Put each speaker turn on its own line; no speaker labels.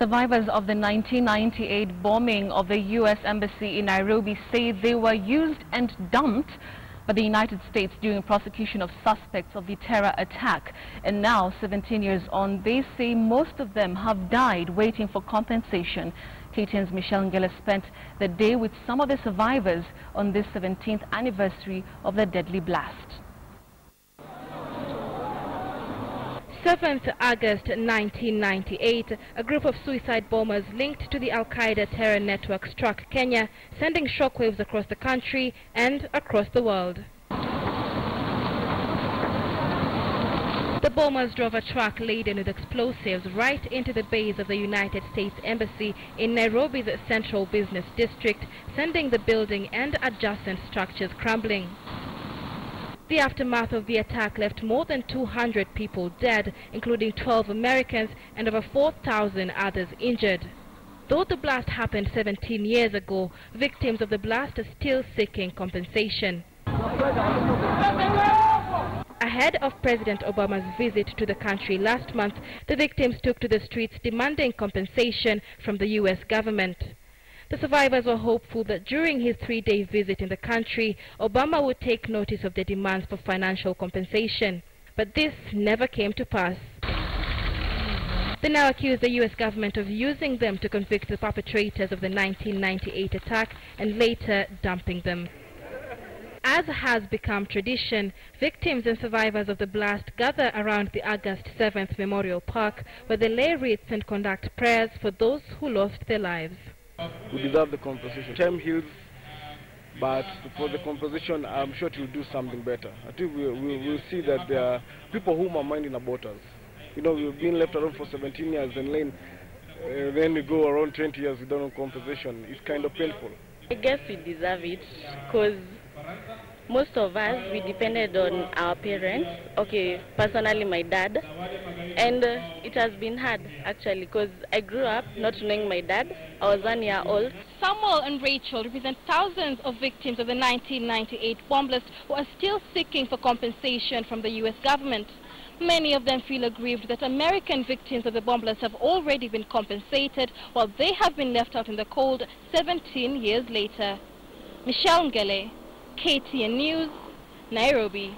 Survivors of the 1998 bombing of the U.S. Embassy in Nairobi say they were used and dumped by the United States during prosecution of suspects of the terror attack. And now, 17 years on, they say most of them have died waiting for compensation. KTN's Michelle Ngele spent the day with some of the survivors on this 17th anniversary of the deadly blast.
7th August 1998, a group of suicide bombers linked to the Al-Qaeda terror network struck Kenya, sending shockwaves across the country and across the world. The bombers drove a truck laden with explosives right into the base of the United States Embassy in Nairobi's central business district, sending the building and adjacent structures crumbling. The aftermath of the attack left more than 200 people dead, including 12 Americans, and over 4,000 others injured. Though the blast happened 17 years ago, victims of the blast are still seeking compensation. Ahead of President Obama's visit to the country last month, the victims took to the streets demanding compensation from the U.S. government. The survivors were hopeful that during his 3-day visit in the country, Obama would take notice of their demands for financial compensation. But this never came to pass. They now accuse the U.S. government of using them to convict the perpetrators of the 1998 attack and later dumping them. As has become tradition, victims and survivors of the blast gather around the August 7th Memorial Park, where they lay wreaths and conduct prayers for those who lost their lives.
We deserve the compensation. Time heals, but for the compensation, I'm sure it will do something better. I think we'll see that there are people who are minding about us. You know, we've been left around for 17 years and then we go around 20 years without no compensation. It's kind of painful.
I guess we deserve it because most of us, we depended on our parents. Okay, personally my dad. And it has been hard actually because I grew up not knowing my dad. I was 1 year old.
Samuel and Rachel represent thousands of victims of the 1998 bomb blast who are still seeking for compensation from the U.S. government. Many of them feel aggrieved that American victims of the bomb blast have already been compensated while they have been left out in the cold 17 years later. Michelle Ngele, KTN News, Nairobi.